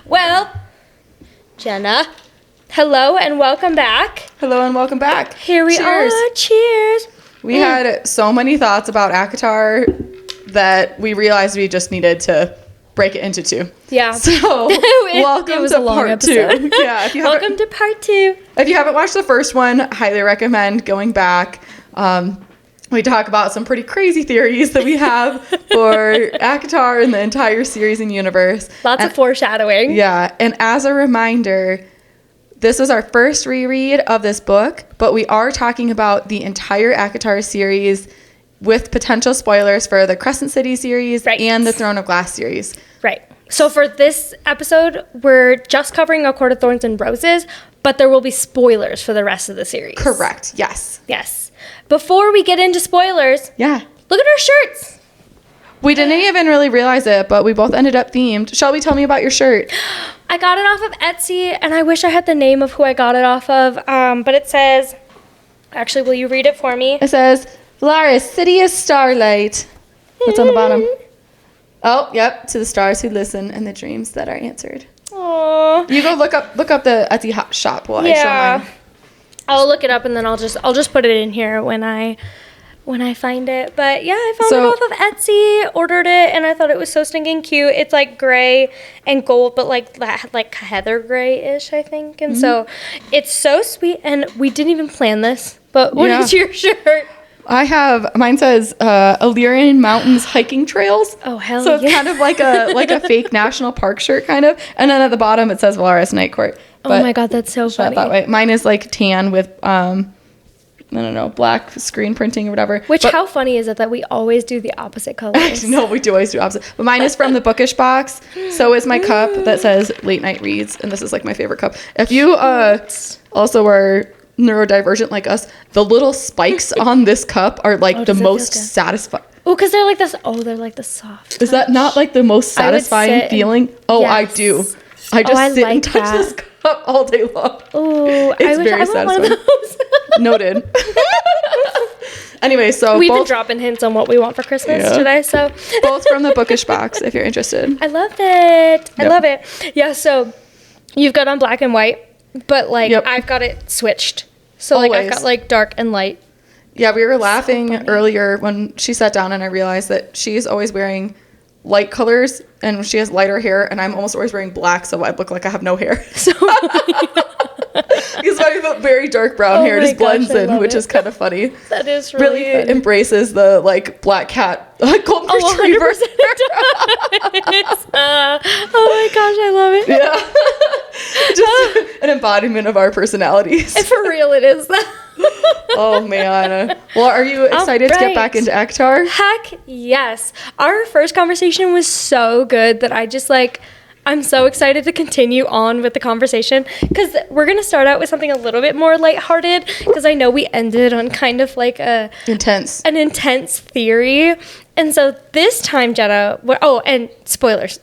Well, Jenna, hello and welcome back. Hello and welcome back. Here we are. Cheers. We had so many thoughts about ACOTAR that we realized we just needed to break it into two. Yeah. So welcome to part two. Yeah. Welcome to part two. If you haven't watched the first one, highly recommend going back. We talk about some pretty crazy theories that we have for ACOTAR and the entire series and universe. Lots of foreshadowing. Yeah. And as a reminder, this was our first reread of this book, but we are talking about the entire ACOTAR series with potential spoilers for the Crescent City series and the Throne of Glass series. Right. So for this episode, we're just covering A Court of Thorns and Roses, but there will be spoilers for the rest of the series. Correct. Yes. Yes. Before we get into spoilers, look at our shirts. We didn't even really realize it, but we both ended up themed. Shelby, tell me about your shirt. I got it off of Etsy, and I wish I had the name of who I got it off of, but it says, actually, will you read it for me? It says, Valaris, City of Starlight. What's on the bottom? Oh, yep, to the stars who listen and the dreams that are answered. Aww. You go look up the Etsy shop while I show mine. I'll look it up and then I'll just put it in here when I find it. But yeah, I found it off of Etsy, ordered it, and I thought it was so stinking cute. It's like gray and gold, but like heather gray-ish, I think. And so it's so sweet, and we didn't even plan this. But what is your shirt? Mine says Illyrian Mountains Hiking Trails. Oh, hell yeah. So it's kind of like a fake national park shirt, kind of. And then at the bottom it says Valaris Night Court. But oh my god, that's so funny. That way. Mine is like tan with I don't know, black screen printing or whatever. How funny is it that we always do the opposite colors? No, we do always do opposite. But mine is from the Bookish box. So is my cup that says Late Night Reads, and this is like my favorite cup. If you also are neurodivergent like us, the little spikes on this cup are like the most satisfying. Oh, because they're like this. Oh, they're like the soft touch. Is that not like the most satisfying feeling? Yes. I do. I just sit and touch this cup all day long. Oh, it's very satisfying. Noted. Anyway, so we've been dropping hints on what we want for Christmas today. So both from the Bookish box, if you're interested. I love it. I love it. Yeah. So you've got on black and white, but like I've got it switched. So like I've got like dark and light. Yeah, we were laughing earlier when she sat down and I realized that she's always wearing light colors and she has lighter hair and I'm almost always wearing black, so I look like I have no hair. So because my very dark brown hair just blends in, which is kind of funny. That is really funny. Embraces the like black cat golden retriever. 100% it does. Oh my gosh, I love it. Yeah. Just an embodiment of our personalities. And for real it is. Oh man. Well, are you excited to get back into ACOTAR? Heck yes. Our first conversation was so good that I'm so excited to continue on with the conversation because we're going to start out with something a little bit more lighthearted because I know we ended on kind of like an intense theory. And so this time, Jenna, and spoilers.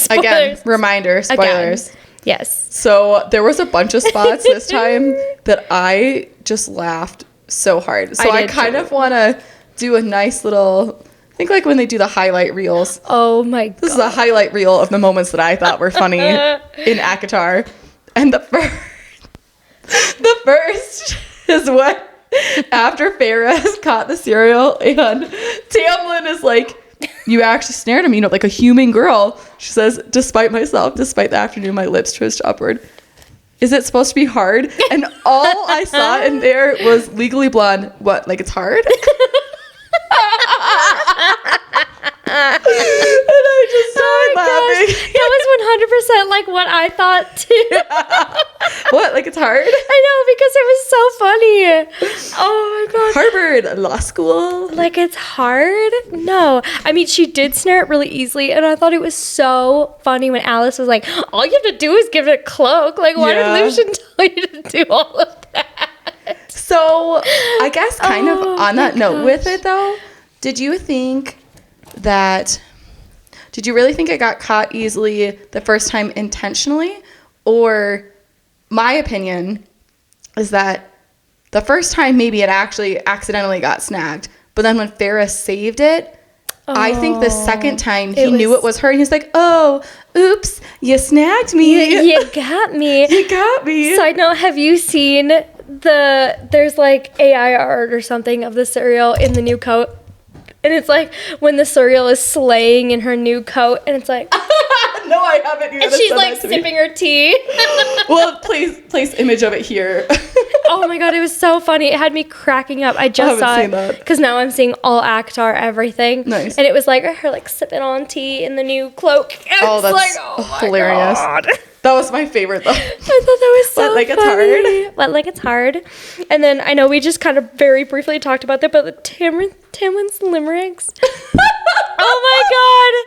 Again, reminder, spoilers. Again. Yes. So there was a bunch of spots this time that I just laughed so hard. So I kind of want to do a nice little... I think like when they do the highlight reels. Oh my god. This is a highlight reel of the moments that I thought were funny in ACOTAR. And the first is when after Feyre has caught the cereal and Tamlin is like, you actually snared me, like a human girl. She says, despite myself, despite the afternoon, my lips twist upward. Is it supposed to be hard? And all I saw in there was Legally Blonde. What, like it's hard? And I just started laughing. Gosh. That was 100% like what I thought too. What? Like it's hard? I know, because it was so funny. Oh my god. Harvard Law School. Like it's hard? No. I mean, she did snare it really easily, and I thought it was so funny when Alice was like, all you have to do is give it a cloak. Like, why did Lucien tell you to do all of that? So, I guess kind of on that note with it though, did you really think it got caught easily the first time intentionally? Or my opinion is that the first time maybe it actually accidentally got snagged, but then when Feyre saved it, I think the second time he It knew was- it was her, and he's like, "Oh, oops, you snagged me. You got me. You got me." Side note, have you seen there's like AI art or something of the cereal in the new coat? And it's like when the cereal is slaying in her new coat, and it's like, No, I haven't. You and gotta she's send like that to me. sipping her tea. Well, place image of it here. Oh my god, it was so funny. It had me cracking up. I just haven't saw seen it that. because now I'm seeing all ACOTAR everything. Nice. And it was like her like sipping on tea in the new cloak. And Oh, it's that's like, oh my hilarious. God. That was my favorite though. I thought that was so But like it's funny. hard. But like it's hard. And then I know we just kind of very briefly talked about that, but the Tamlin's limericks. Oh my god.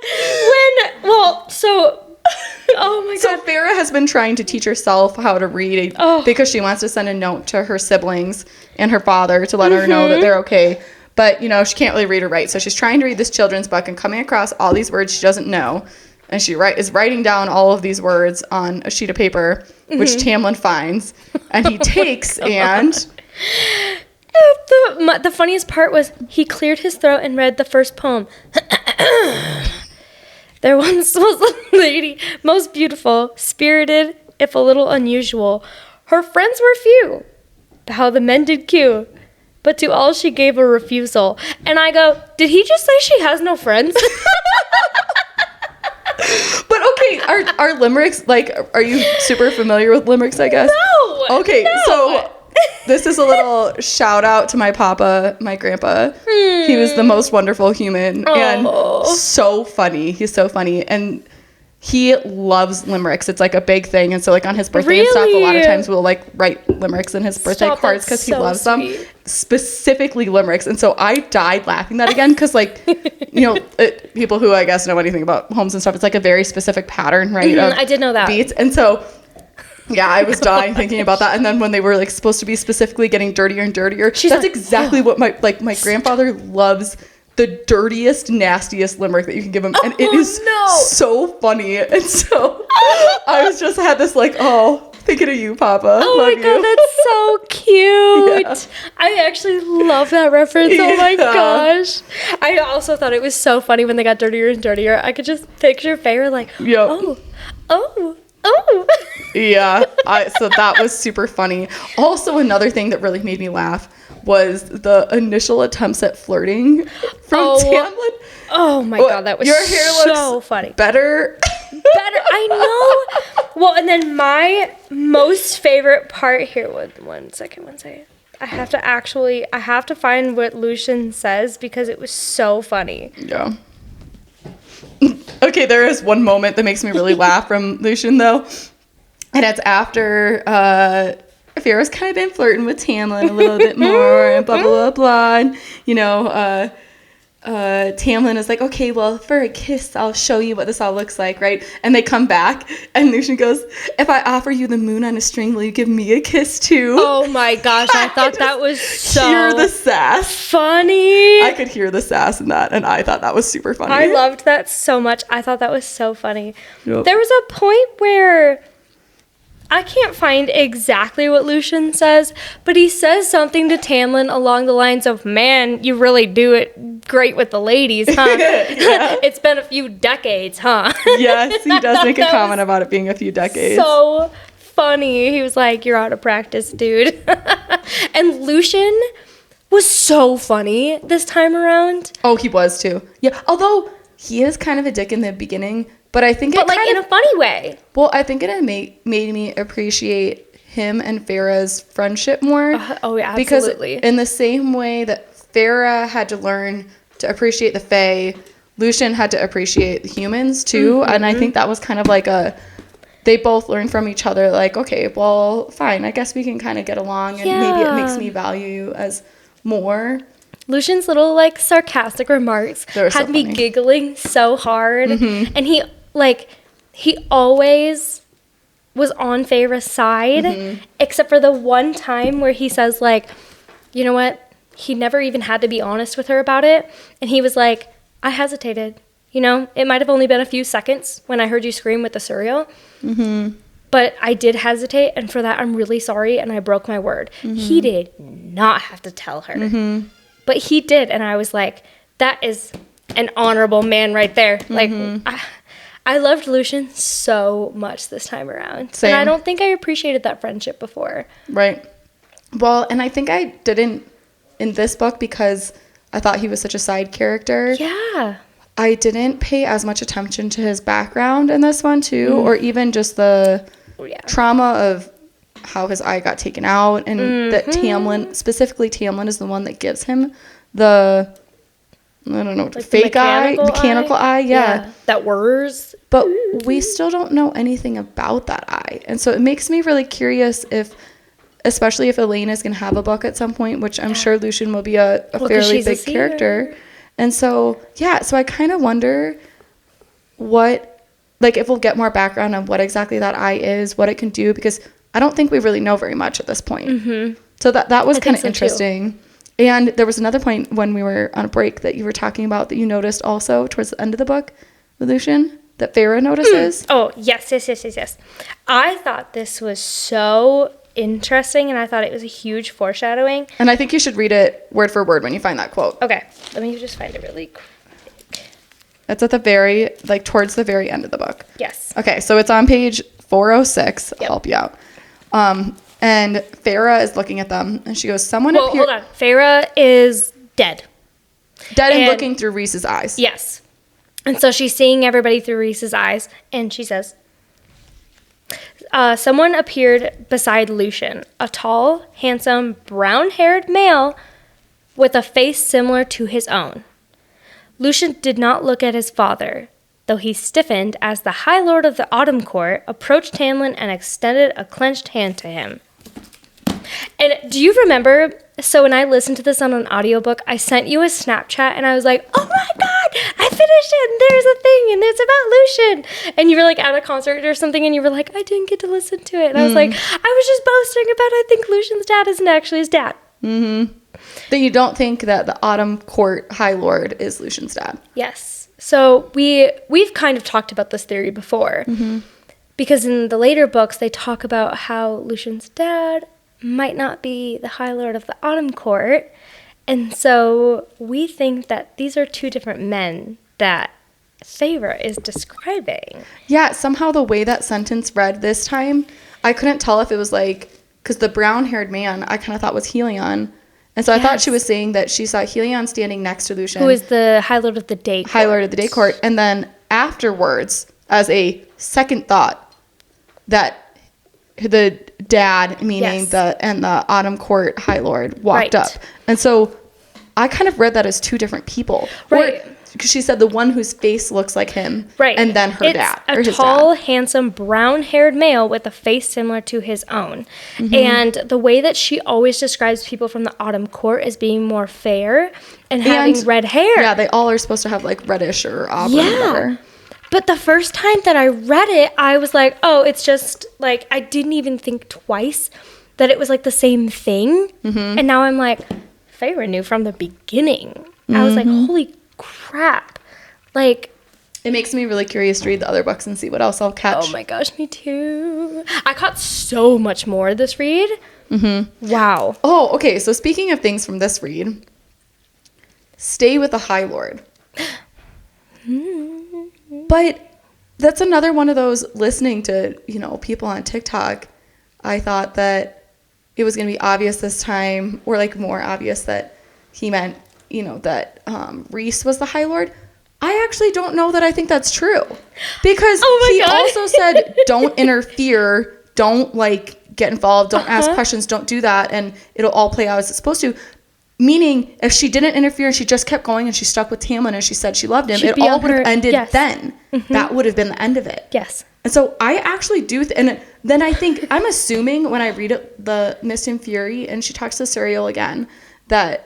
Oh my So god. Feyre has been trying to teach herself how to read because she wants to send a note to her siblings and her father to let her know that they're okay. But, you know, she can't really read or write. So she's trying to read this children's book and coming across all these words she doesn't know. And she is writing down all of these words on a sheet of paper, which Tamlin finds. And he takes and... The funniest part was he cleared his throat and read the first poem. There once was a lady, most beautiful, spirited, if a little unusual. Her friends were few, how the men did queue, but to all she gave a refusal. And I go, did he just say she has no friends? But okay, are limericks, like, are you super familiar with limericks, I guess? No. Okay, no. so this is a little shout out to my papa, my grandpa. He was the most wonderful human and so funny. He's so funny. And he loves limericks. It's like a big thing. And so like on his birthday and stuff, a lot of times we'll like write limericks in his birthday cards because he loves them. Specifically limericks. And so I died laughing that again because like, you know, people who I guess know anything about homes and stuff, it's like a very specific pattern, right? of I did know that. beats. And so yeah, I was dying thinking about that. And then when they were like supposed to be specifically getting dirtier and dirtier, that's like, exactly what my grandfather loves. The dirtiest, nastiest limerick that you can give him. And it is so funny. And so I was just had this like, oh, thinking of you, Papa. Oh Love my god, you. that's so cute. Yeah. I actually love that reference. Oh my gosh. I also thought it was so funny when they got dirtier and dirtier. I could just picture Feyre like, oh. Yeah, so that was super funny. Also, another thing that really made me laugh was the initial attempts at flirting from Tamlin. Oh my god, that was your hair so looks funny. Better, I know. Well, and then my most favorite part here. One second. I have to find what Lucien says because it was so funny. Yeah. Okay, there is one moment that makes me really laugh from Lucien though, and it's after Feyre's kind of been flirting with Tamlin a little bit more and blah blah blah blah, and you know, Tamlin is like, okay, well, for a kiss, I'll show you what this all looks like, right? And they come back, and Lucien goes, if I offer you the moon on a string, will you give me a kiss too? Oh my gosh, I thought that was so hear the sass. Funny. I could hear the sass in that, and I thought that was super funny. I loved that so much. I thought that was so funny. Yep. There was a point where I can't find exactly what Lucien says, but he says something to Tamlin along the lines of, man, you really do it great with the ladies, huh? It's been a few decades, huh? Yes, he does make a comment about it being a few decades. So funny. He was like, you're out of practice, dude. And Lucien was so funny this time around. Oh, he was too. Yeah, although he is kind of a dick in the beginning, but I think in a funny way. Well, I think it made me appreciate him and Feyre's friendship more. Oh, yeah, absolutely. Because in the same way that Feyre had to learn to appreciate the Fae, Lucien had to appreciate the humans too. Mm-hmm. And I think that was kind of like they both learned from each other, like, okay, well, fine, I guess we can kind of get along, and maybe it makes me value you as more. Lucien's little, like, sarcastic remarks had me giggling so hard. Mm-hmm. And he always was on Feyre's side, mm-hmm. except for the one time where he says, like, you know what? He never even had to be honest with her about it. And he was like, I hesitated. You know, it might have only been a few seconds when I heard you scream with the cereal. Mm-hmm. But I did hesitate, and for that, I'm really sorry, and I broke my word. Mm-hmm. He did not have to tell her. Mm-hmm. But he did, and I was like, that is an honorable man right there. Like, I loved Lucien so much this time around. Same. And I don't think I appreciated that friendship before. Right. Well, and I think I didn't in this book because I thought he was such a side character. Yeah. I didn't pay as much attention to his background in this one, too, or even just the trauma of how his eye got taken out, and that Tamlin, specifically Tamlin, is the one that gives him the, I don't know, like fake mechanical eye. Yeah. That whirs. But we still don't know anything about that eye. And so it makes me really curious if, especially if Elaine is going to have a book at some point, which I'm sure Lucien will be a fairly big character. And so, so I kind of wonder what, like, if we'll get more background on what exactly that eye is, what it can do, because I don't think we really know very much at this point. So that was kind of interesting. Too. And there was another point when we were on a break that you were talking about that you noticed also towards the end of the book with Lucien that Feyre notices. Oh, yes. I thought this was so interesting, and I thought it was a huge foreshadowing. And I think you should read it word for word when you find that quote. Okay, let me just find it really quick. It's at the very, like, towards the very end of the book. Yes. Okay, so it's on page 406. I'll help you out. And Feyre is looking at them, and she goes, hold on. Feyre is dead. Dead and looking through Rhys's eyes. Yes. And so she's seeing everybody through Rhys's eyes, and she says, someone appeared beside Lucien, a tall, handsome, brown-haired male with a face similar to his own. Lucien did not look at his father, though he stiffened as the High Lord of the Autumn Court approached Tamlin and extended a clenched hand to him. And do you remember, so when I listened to this on an audiobook, I sent you a Snapchat and I was like, oh my God, I finished it and there's a thing and it's about Lucien. And you were like at a concert or something and you were like, I didn't get to listen to it. And I was like, I was just boasting about I think Lucien's dad isn't actually his dad. That you don't think that the Autumn Court High Lord is Lucien's dad. Yes. So we've kind of talked about this theory before. Because in the later books, they talk about how Lucien's dad might not be the High Lord of the Autumn Court. And so we think that these are two different men that Feyre is describing. Yeah, somehow the way that sentence read this time, I couldn't tell if it was like, because the brown-haired man I kind of thought was Helion. And so I thought she was saying that she saw Helion standing next to Lucien. Who is the High Lord of the Day Court. High Lord of the Day Court. And then afterwards, as a second thought, that the dad, meaning the Autumn Court High Lord, walked up. And so I kind of read that as two different people. Right. Because she said the one whose face looks like him. Right. And then her dad. It's a tall, handsome, brown-haired male with a face similar to his own. And the way that she always describes people from the Autumn Court as being more fair and having red hair. Yeah, they all are supposed to have like reddish or auburn or whatever. But the first time that I read it, I was like, oh, it's just, like, I didn't even think twice that it was, like, the same thing. And now I'm like, Feyre knew from the beginning. I was like, holy crap. Like, it makes me really curious to read the other books and see what else I'll catch. Oh, my gosh, me too. I caught so much more this read. Wow. Oh, okay, so speaking of things from this read, stay with the High Lord. But that's another one of those, listening to, you know, people on TikTok, I thought that it was going to be obvious this time, or like more obvious that he meant, you know, that Rhys was the High Lord. I actually don't know that I think that's true. Because he also said, don't interfere, don't like get involved, don't ask questions, don't do that, and it'll all play out as it's supposed to. Meaning, if she didn't interfere and she just kept going and she stuck with Tamlin and she said she loved him, it all would have ended then. That would have been the end of it. Yes. And so I actually do, and then I think, I'm assuming when I read it, the Mist and Fury, and she talks to Suriel again, that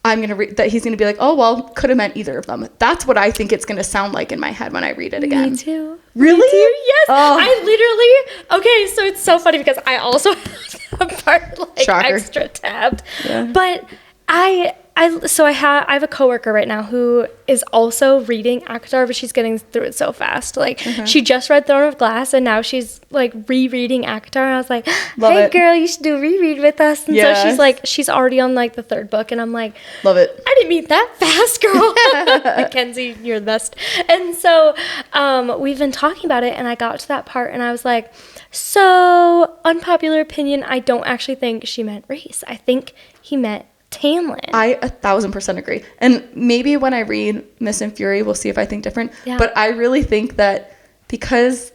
I'm going to that he's going to be like, oh, well, could have meant either of them. That's what I think it's going to sound like in my head when I read it again. Me too. Really? Me too. Yes. Oh. I literally, okay, so it's so funny because I also have a part like Shocker. Extra tabbed. Yeah. But I I have a coworker right now who is also reading ACOTAR, but she's getting through it so fast. Like she just read Throne of Glass, and now she's like rereading ACOTAR. And I was like, "Hey, girl, you should do a reread with us." And so she's already on like the 3rd book, and I'm like, "Love it." I didn't mean that fast, girl. Mackenzie, you're the best. And so we've been talking about it, and I got to that part, and I was like, "So unpopular opinion, I don't actually think she meant Rhys. I think he meant Tamlin." I 1,000% agree. And maybe when I read Mist and Fury, we'll see if I think different. Yeah. But I really think that because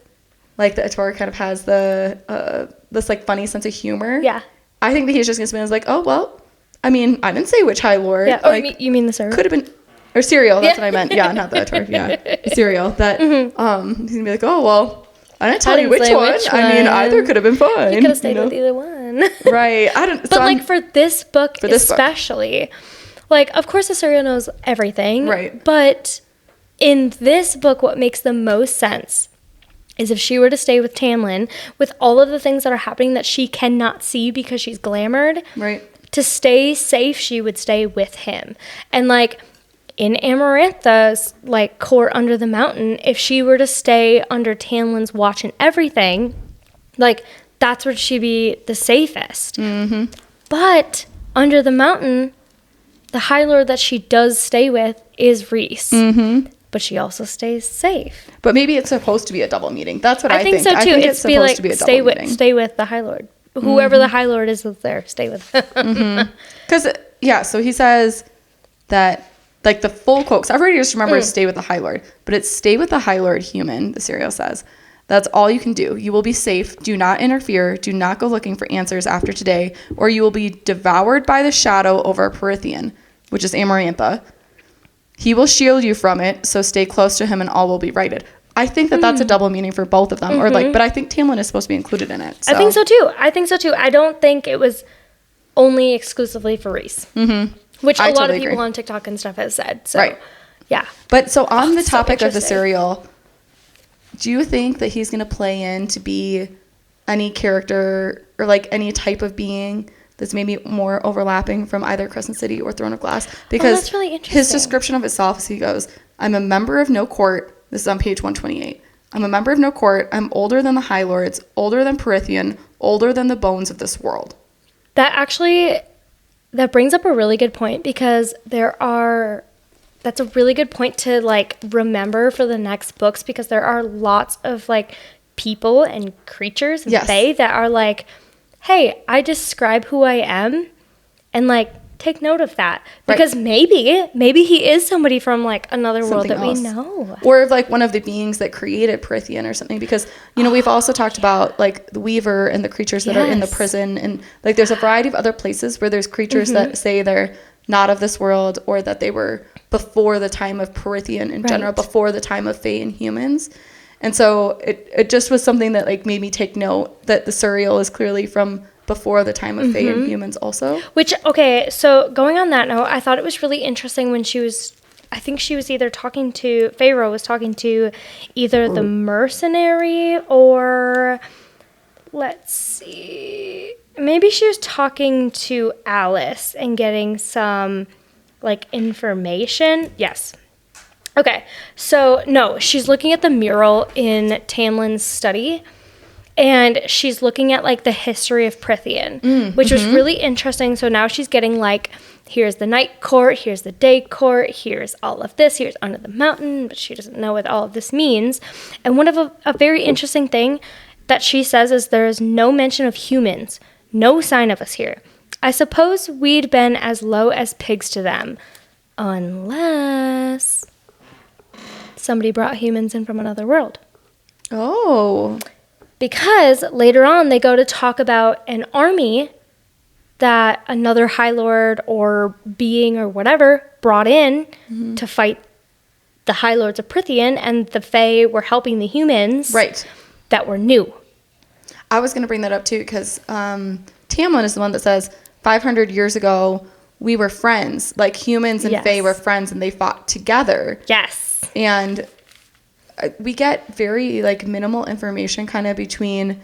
like the ACOTAR kind of has the this like funny sense of humor. Yeah. I think that he's just gonna spin as like, oh well, I mean, I didn't say which High Lord. Yeah. Like, you mean the cereal? Could have been, or cereal. That's what I meant. Yeah, not the ACOTAR. Yeah, cereal. That he's gonna be like, oh well, I didn't tell you which one. I mean, either could have been fine. You could have stayed with either one. Right. But so like for this book especially, like of course the cereal knows everything. Right. But in this book, what makes the most sense is if she were to stay with Tamlin, with all of the things that are happening that she cannot see because she's glamored. Right. To stay safe, she would stay with him. And like in Amarantha's like court under the mountain, if she were to stay under Tamlin's watch and everything, like that's where she'd be the safest. Mm-hmm. But under the mountain, the High Lord that she does stay with is Rhys. Mm-hmm. But she also stays safe. But maybe it's supposed to be a double meeting. That's what I think. So too. I think it's supposed like, to be a double meeting. Stay with the High Lord. Whoever the High Lord is there, stay with them. Because, so he says that, like, the full quote, because everybody just remembers stay with the High Lord, but it's stay with the High Lord human, the serial says. That's all you can do. You will be safe. Do not interfere. Do not go looking for answers after today, or you will be devoured by the shadow over Prythian, which is Amarantha. He will shield you from it, so stay close to him and all will be righted. I think that that's a double meaning for both of them. Or like, but I think Tamlin is supposed to be included in it. So. I think so too. I don't think it was only exclusively for Rhys. Mm-hmm. Which a lot of people on TikTok and stuff has said. So, right. Yeah. But so on the topic of the serial, do you think that he's going to play in to be any character or like any type of being that's maybe more overlapping from either Crescent City or Throne of Glass? Because that's really interesting. His description of himself is he goes, I'm a member of no court. This is on page 128. I'm a member of no court. I'm older than the High Lords, older than Prythian, older than the bones of this world. That brings up a really good point because that's a really good point to like remember for the next books because there are lots of like people and creatures and fae that are like, hey, I describe who I am and like take note of that because maybe he is somebody from like another world that we know, or like one of the beings that created Prythian or something, because we've also talked about like the Weaver and the creatures that are in the prison, and like there's a variety of other places where there's creatures that say they're not of this world or that they were before the time of Prythian in general, before the time of fae and humans. And so it just was something that like made me take note that the Suriel is clearly from before the time of fae and humans also. Which, okay, so going on that note, I thought it was really interesting when I think she was either Feyre was talking to either the mercenary or, let's see, maybe she was talking to Alice and getting some, like, information. Yes. Okay, so, no, she's looking at the mural in Tamlin's study, and she's looking at, like, the history of Prythian, which was really interesting. So now she's getting, like, here's the night court, here's the day court, here's all of this, here's under the mountain, but she doesn't know what all of this means. And one of a very interesting thing that she says is there is no mention of humans, no sign of us here. I suppose we'd been as low as pigs to them, unless somebody brought humans in from another world. Oh. Because later on, they go to talk about an army that another High Lord or being or whatever brought in to fight the High Lords of Prythian, and the Fae were helping the humans that were new. I was going to bring that up too, because Tamlin is the one that says 500 years ago, we were friends. Like humans and Fae were friends and they fought together. Yes. And we get very like minimal information kind of between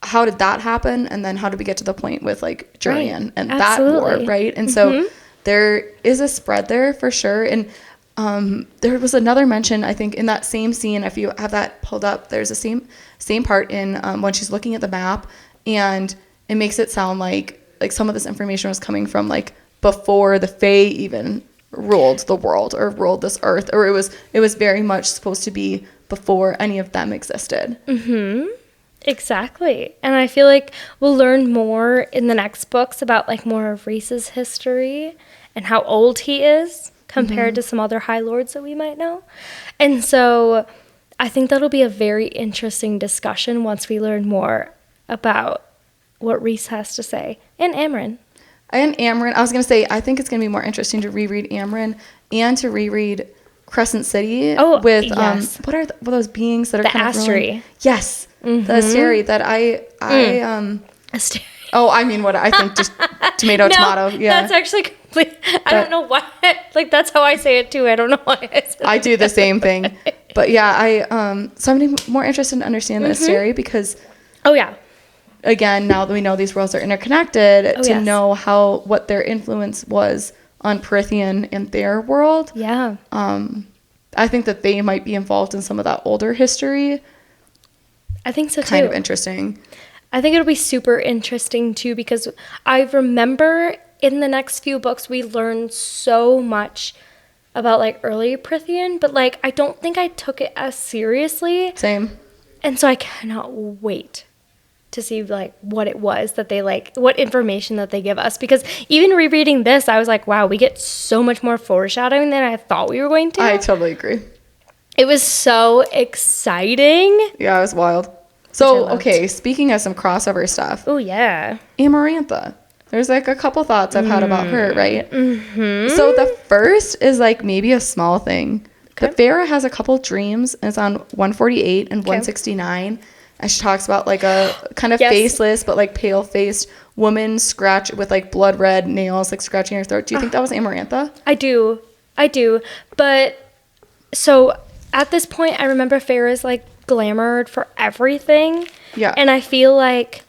how did that happen and then how did we get to the point with like Jurian and that war, right? And so there is a spread there for sure. And there was another mention, I think, in that same scene. If you have that pulled up, there's a same part in when she's looking at the map, and it makes it sound like some of this information was coming from like before the Fae even ruled the world or ruled this earth, or it was very much supposed to be before any of them existed. Exactly. And I feel like we'll learn more in the next books about like more of Rhys's history and how old he is compared to some other High Lords that we might know. And so I think that'll be a very interesting discussion once we learn more about what Rhys has to say. And Amren. I was going to say, I think it's going to be more interesting to reread Amren and to reread Crescent City with yes. What are those beings that are kind of Asteri. Yes, the Asteri that I Asteri. Oh, I mean, what I think, just tomato. Yeah, that's actually complete. I don't know why. Like, that's how I say it too. I don't know why I said I do the same thing. But yeah, so I'm more interested in understanding the Asteri because, again, now that we know these worlds are interconnected, know what their influence was on Prythian and their world. Yeah. I think that they might be involved in some of that older history. I think so too. Kind of interesting. I think it'll be super interesting too because I remember in the next few books we learned so much about like early Prythian, but like I don't think I took it as seriously. Same. And so I cannot wait to see like what it was that they like, what information that they give us, because even rereading this I was like, wow, we get so much more foreshadowing than I thought we were going to. I totally agree. It was so exciting. Yeah, it was wild. So, okay, speaking of some crossover stuff. Oh, yeah. Amarantha. There's like a couple thoughts I've had about her, right? So the first is like maybe a small thing. Okay. But Feyre has a couple dreams, and it's on 148 and 169. And she talks about like a kind of faceless but like pale-faced woman with like blood red nails like scratching her throat. Do you think that was Amarantha? I do. But so at this point, I remember Feyre's like glamored for everything. Yeah. And I feel like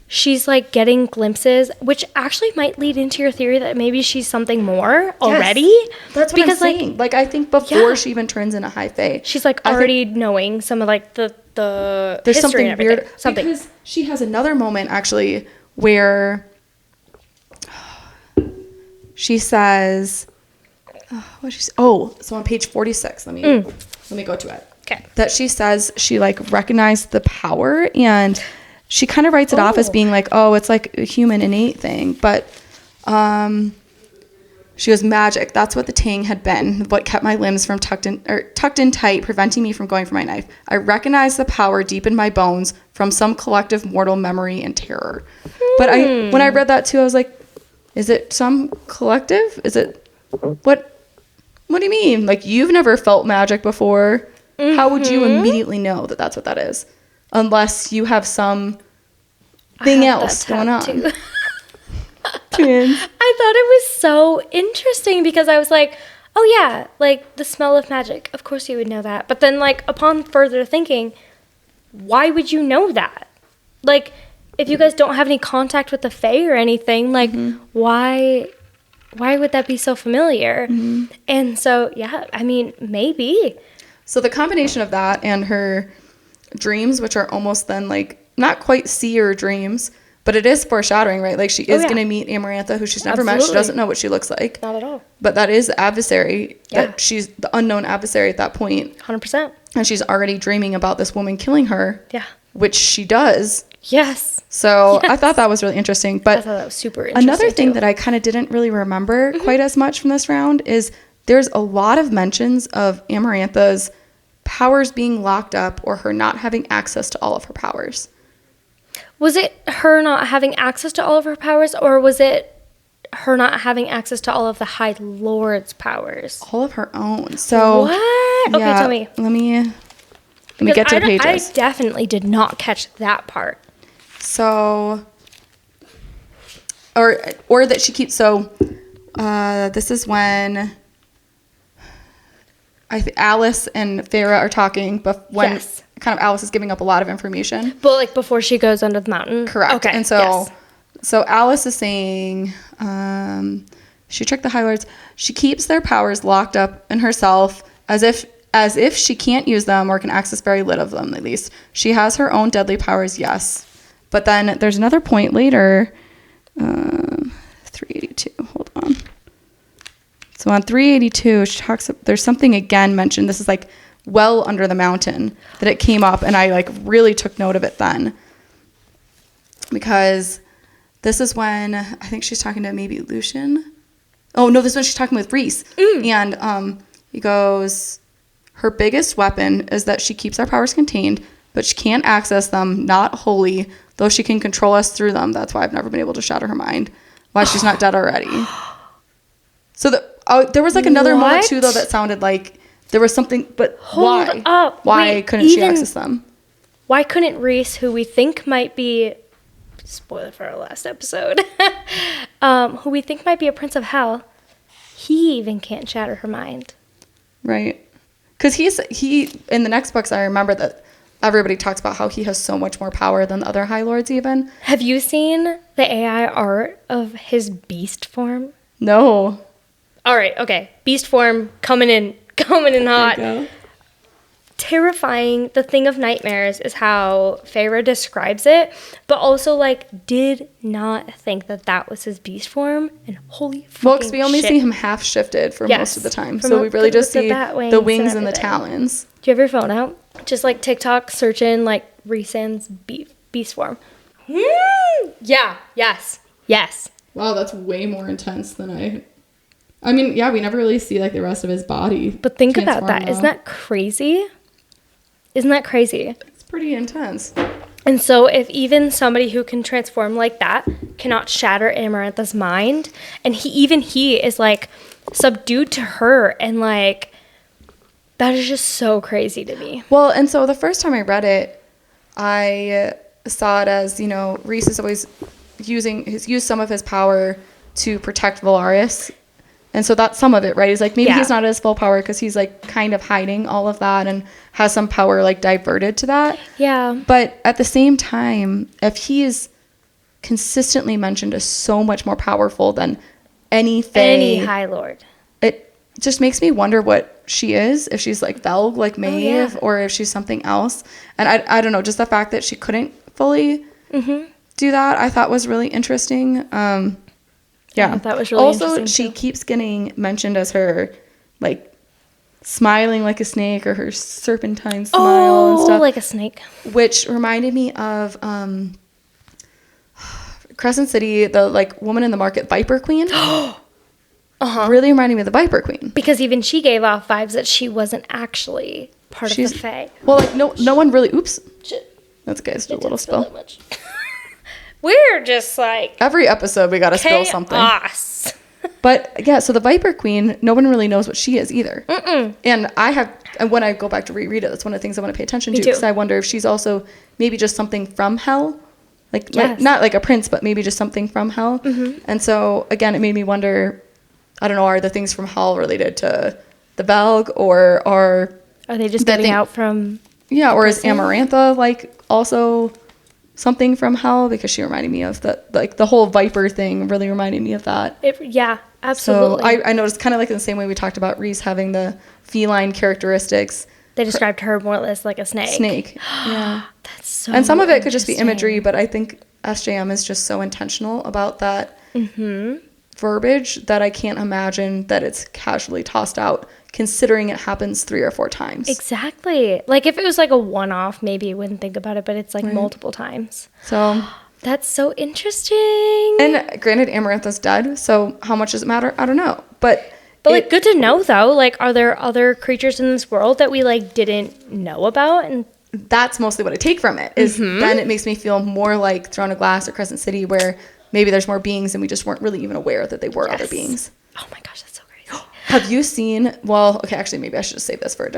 she's like getting glimpses, which actually might lead into your theory that maybe she's something more already. Yes. That's what I'm saying. Like I think before she even turns into High Fae, she's like already knowing some of like the there's history something and everything. weird because she has another moment actually where she says, so on page 46, let me go to it. Okay. That she says she like recognized the power, and she kind of writes it off as being like, oh, it's like a human innate thing, but she goes, magic. That's what the tang had been. What kept my limbs from tucked in tight, preventing me from going for my knife. I recognized the power deep in my bones from some collective mortal memory and terror. But when I read that too, I was like, is it some collective? Is it what do you mean? Like, you've never felt magic before. How would you immediately know that that's what that is? Unless you have some thing else going on. I thought it was so interesting because I was like, oh yeah, like the smell of magic. Of course you would know that. But then like upon further thinking, why would you know that? Like if you guys don't have any contact with the Fae or anything, like why would that be so familiar? And so, yeah, I mean, maybe. So the combination of that and her dreams, which are almost then like not quite seer dreams, but it is foreshadowing, right? Like she is going to meet Amarantha, who she's never met. She doesn't know what she looks like. Not at all. But that is the adversary. Yeah. That she's the unknown adversary at that point. 100%. And she's already dreaming about this woman killing her. Yeah. Which she does. Yes. So I thought that was really interesting. But I thought that was super interesting. Another thing that I kind of didn't really remember quite as much from this round is there's a lot of mentions of Amarantha's powers being locked up or her not having access to all of her powers. Was it her not having access to all of her powers, or was it her not having access to all of the High Lord's powers? All of her own. So what? Okay, tell me. Let me get to the pages. I definitely did not catch that part. So, or that she keeps. So, this is when Alice and Feyre are talking, but when kind of Alice is giving up a lot of information. But like before she goes under the mountain. Correct. Okay. And so Alice is saying, She tricked the High Lords. She keeps their powers locked up in herself as if she can't use them or can access very little of them, at least. She has her own deadly powers, yes. But then there's another point later. 382. Hold on. So on 382, she talks. There's something again mentioned. This is like well under the mountain that it came up, and I like really took note of it then. Because this is when I think she's talking to maybe Lucien. Oh, no, this is when she's talking with Rhys. And he goes, her biggest weapon is that she keeps our powers contained, but she can't access them, not wholly, though she can control us through them. That's why I've never been able to shatter her mind. Why she's not dead already. So there was like another moment too, though, that sounded like there was something, but Hold up. Why Wait, couldn't she access them? Why couldn't Rhys, who we think might be... Spoiler for our last episode. Who we think might be a prince of hell, he even can't shatter her mind. Right. Because he in the next books, I remember that everybody talks about how he has so much more power than the other High Lords even. Have you seen the AI art of his beast form? No. All right, okay. Beast form coming in hot. Terrifying. The thing of nightmares is how Feyre describes it, but also like did not think that was his beast form, and holy fucking well, because we only shit. see him half shifted for most of the time, so we really with just the see bat the wings and the everything. talons. Do you have your phone out? Just like TikTok, search in like Rhysand's beast form. Yeah. Yes. Wow, that's way more intense than I mean, yeah, we never really see like the rest of his body. But think about that. Isn't that crazy? It's pretty intense. And so if even somebody who can transform like that cannot shatter Amarantha's mind, and he is like subdued to her, and like that is just so crazy to me. Well, and so the first time I read it, I saw it as, Rhys is always used some of his power to protect Valaris. And so that's some of it, right? He's like, maybe he's not at his full power because he's like kind of hiding all of that and has some power like diverted to that. Yeah. But at the same time, if he is consistently mentioned as so much more powerful than any High Lord, it just makes me wonder what she is. If she's like Velg, like Maeve, or if she's something else. And I don't know, just the fact that she couldn't fully do that, I thought was really interesting. Yeah, that was really also, interesting. she keeps getting mentioned as her, like, smiling like a snake or her serpentine smile and stuff. Like a snake. Which reminded me of Crescent City, the, like, woman in the market, Viper Queen. Really reminded me of the Viper Queen. Because even she gave off vibes that she wasn't actually part of the Fae. Well, like, no one really... Oops. Shit. That's okay. Just a little spill. We're just like... Every episode, we gotta spill something. But, yeah, so the Viper Queen, no one really knows what she is either. And when I go back to reread it, that's one of the things I want to pay attention to. Because I wonder if she's also maybe just something from hell. Like, not like a prince, but maybe just something from hell. And so, again, it made me wonder, I don't know, are the things from hell related to the Velg, or are they just getting out from... Yeah, or is Amarantha, like, also... something from hell, because she reminded me of that, like the whole Viper thing really reminded me of that. Absolutely. So I noticed kind of like in the same way we talked about Rhys having the feline characteristics. They described her more or less like a snake. Yeah. That's so And some of it could just be imagery, but I think SJM is just so intentional about that verbiage that I can't imagine that it's casually tossed out, considering it happens 3 or 4 times. Exactly. Like if it was like a one-off, maybe you wouldn't think about it, but it's like multiple times. So that's so interesting. And granted, Amarantha's dead, so how much does it matter? I don't know. But like good to know though. Like, are there other creatures in this world that we like didn't know about? And that's mostly what I take from it. Is then it makes me feel more like Throne of Glass or Crescent City, where maybe there's more beings and we just weren't really even aware that they were other beings. Oh my gosh, that's so crazy. Have you seen, well, okay, actually maybe I should just save this for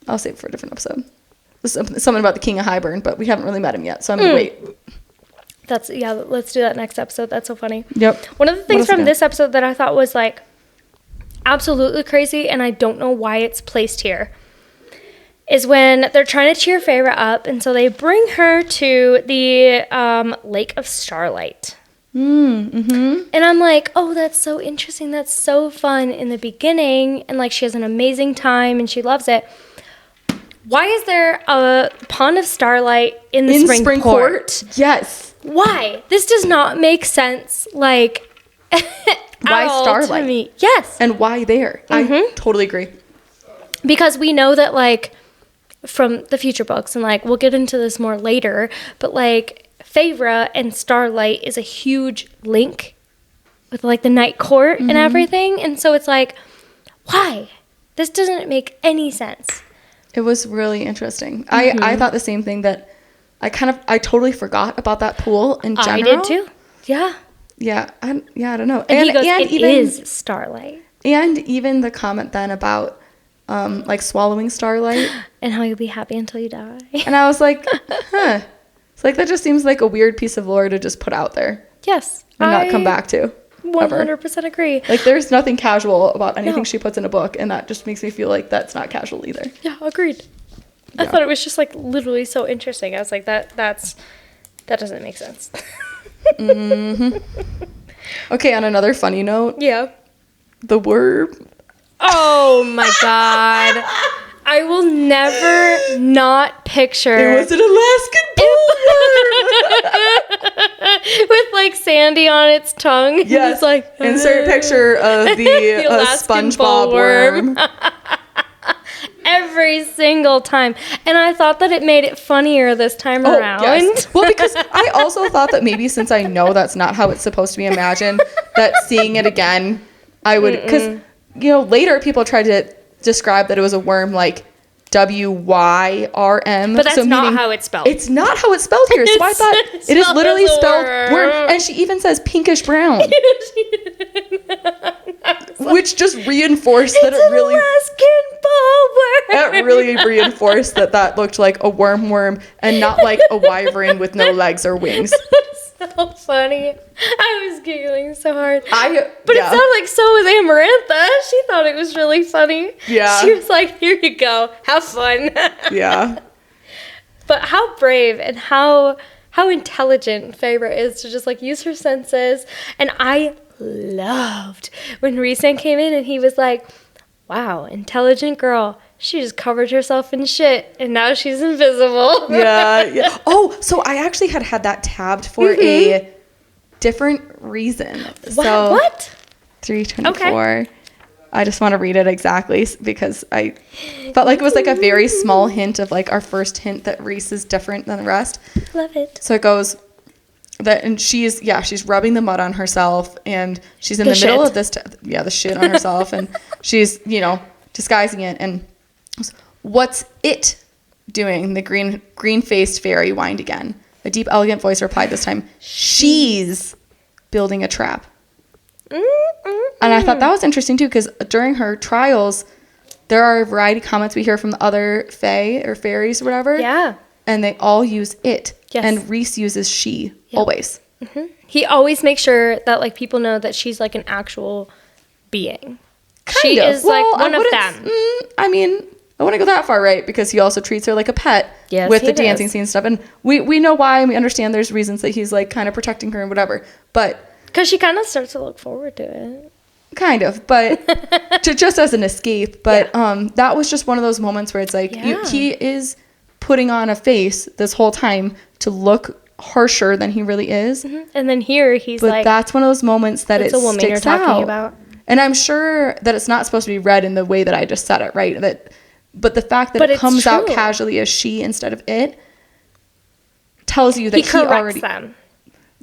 I'll save it for a different episode. This is something about the King of Highburn, but we haven't really met him yet, so I'm going to wait. Let's do that next episode. That's so funny. Yep. One of the things from this episode that I thought was like absolutely crazy, and I don't know why it's placed here, is when they're trying to cheer Feyre up, and so they bring her to the Lake of Starlight. Mm-hmm. And I'm like, oh, that's so interesting. That's so fun in the beginning. And like, she has an amazing time and she loves it. Why is there a pond of starlight in the spring court? Yes. Why? This does not make sense. Like, why starlight? To me. Yes. And why there? I totally agree. Because we know that, like, from the future books, and like, we'll get into this more later, but like, Feyre and Starlight is a huge link with like the Night Court and everything. And so it's like, why? This doesn't make any sense. It was really interesting. I thought the same thing, that I totally forgot about that pool in general. I did too. Yeah. Yeah. I don't know. And he goes, it is Starlight. And even the comment then about like swallowing Starlight. And how you'll be happy until you die. And I was like, huh. It's like, that just seems like a weird piece of lore to just put out there. Yes. And not come back to. 100% agree. Like, there's nothing casual about anything she puts in a book, and that just makes me feel like that's not casual either. Yeah, agreed. Yeah. I thought it was just like literally so interesting. I was like, that doesn't make sense. Okay, on another funny note. Yeah. The worm. Oh my god. I will never not picture. It was an Alaskan bullworm with like Sandy on its tongue. Yes. It's like, insert picture of the SpongeBob worm. Every single time. And I thought that it made it funnier this time around. Yes. Well, because I also thought that maybe, since I know that's not how it's supposed to be imagined, that seeing it again, I would, because, later people tried to describe that it was a worm like WYRM. But that's not how it's spelled. It's not how it's spelled here. So I thought it is literally spelled worm. And she even says pinkish brown. Which just reinforced that it really... Alaskan bullworm. That really reinforced that looked like a worm and not like a wyvern with no legs or wings. So funny. I was giggling so hard. But yeah. it sounded like so was Amarantha. She thought it was really funny. Yeah. She was like, here you go. Have fun. Yeah. But how brave and how intelligent Feyre is to just like use her senses. And I loved when Rhysand came in and he was like, wow, intelligent girl. She just covered herself in shit, and now she's invisible. Yeah. Oh, so I actually had that tabbed for a different reason. So, what? 324. Okay. I just want to read it exactly because I felt like it was like a very small hint of like our first hint that Rhys is different than the rest. Love it. So it goes that, and she's rubbing the mud on herself, and she's in the middle of this, the shit on herself, and she's, disguising it, and what's it doing? The green-faced fairy whined again. A deep, elegant voice replied this time, she's building a trap. And I thought that was interesting too, because during her trials, there are a variety of comments we hear from the other fae or fairies or whatever. Yeah. And they all use it. Yes. And Rhys uses she, always. Mm-hmm. He always makes sure that like people know that she's like an actual being. She is like one of them. I mean, I wouldn't go that far, right? Because he also treats her like a pet with the dancing scene stuff. And we know why, and we understand there's reasons that he's like kind of protecting her and whatever. But because she kind of starts to look forward to it. Kind of, but just as an escape. But that was just one of those moments where it's like he is putting on a face this whole time to look harsher than he really is. Mm-hmm. And then here he's but like, that's one of those moments that it a woman sticks you're talking out. About. And I'm sure that it's not supposed to be read in the way that I just said it, right? But the fact that it comes out casually as she instead of it tells you that he corrects them.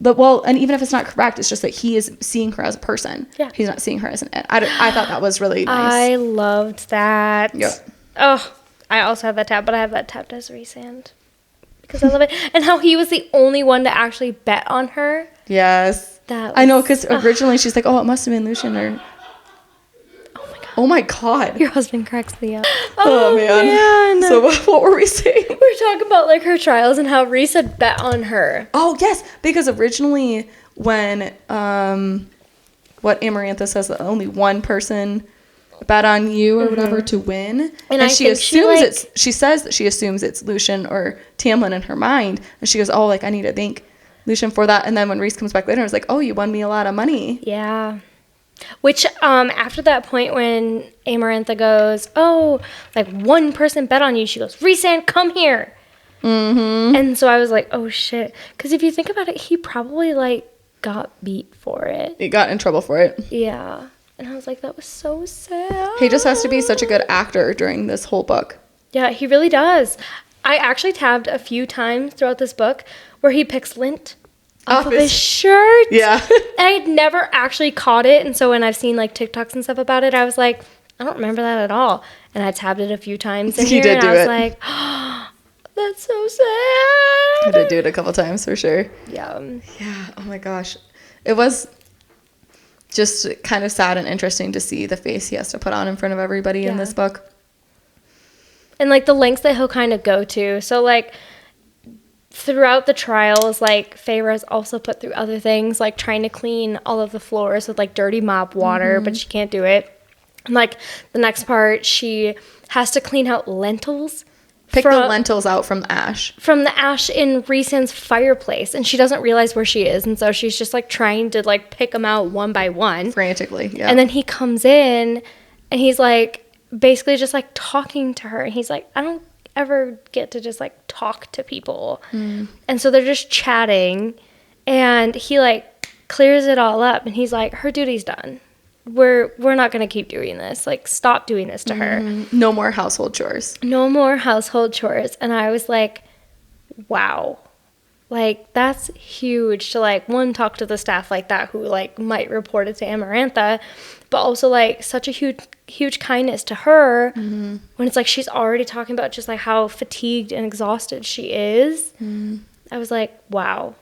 And even if it's not correct, it's just that he is seeing her as a person. Yeah. He's not seeing her as an it. I thought that was really nice. I loved that. Yeah. Oh, I also have that tab, but I have that tabbed as Rhysand. Because I love it. And how he was the only one to actually bet on her. Yes. I know, because originally she's like, oh, it must have been Lucien or... Oh my god. Your husband cracks me up. Oh man. So what were we saying? We were talking about like her trials and how Rhys had bet on her. Oh yes, because originally when what Amarantha says that only one person bet on you or whatever to win, and she assumes she says that she assumes it's Lucien or Tamlin in her mind, and she goes, oh, like I need to think Lucien for that. And then when Rhys comes back later, I was like, oh, you won me a lot of money. Yeah. Which, after that point when Amarantha goes, oh, like, one person bet on you, she goes, Rhysand, come here. Mm-hmm. And so I was like, oh, shit. Because if you think about it, he probably, like, got beat for it. He got in trouble for it. Yeah. And I was like, that was so sad. He just has to be such a good actor during this whole book. Yeah, he really does. I actually tabbed a few times throughout this book where he picks lint off of his shirt. Yeah. And I had never actually caught it. And so when I've seen like TikToks and stuff about it, I was like, I don't remember that at all. And I tabbed it a few times in here. And I was like, oh, that's so sad. I did do it a couple times for sure. Yeah. Yeah. Oh my gosh. It was just kind of sad and interesting to see the face he has to put on in front of everybody in this book. And like the lengths that he'll kind of go to. So like throughout the trials, like Feyre's also put through other things, like trying to clean all of the floors with like dirty mop water, but she can't do it. And like the next part, she has to clean out lentils. Pick the lentils out from the ash. From the ash in Rhysand's fireplace. And she doesn't realize where she is. And so she's just like trying to like pick them out one by one. Frantically, yeah. And then he comes in and he's like basically just like talking to her. And he's like, I don't ever get to just like talk to people. And so they're just chatting. And he like clears it all up. And he's like, her duty's done. We're not going to keep doing this. Like, stop doing this to her. No more household chores. No more household chores. And I was like, wow. Like, that's huge to, like, one, talk to the staff like that who, like, might report it to Amarantha, but also, like, such a huge kindness to her when it's, like, she's already talking about just, like, how fatigued and exhausted she is. I was like, wow.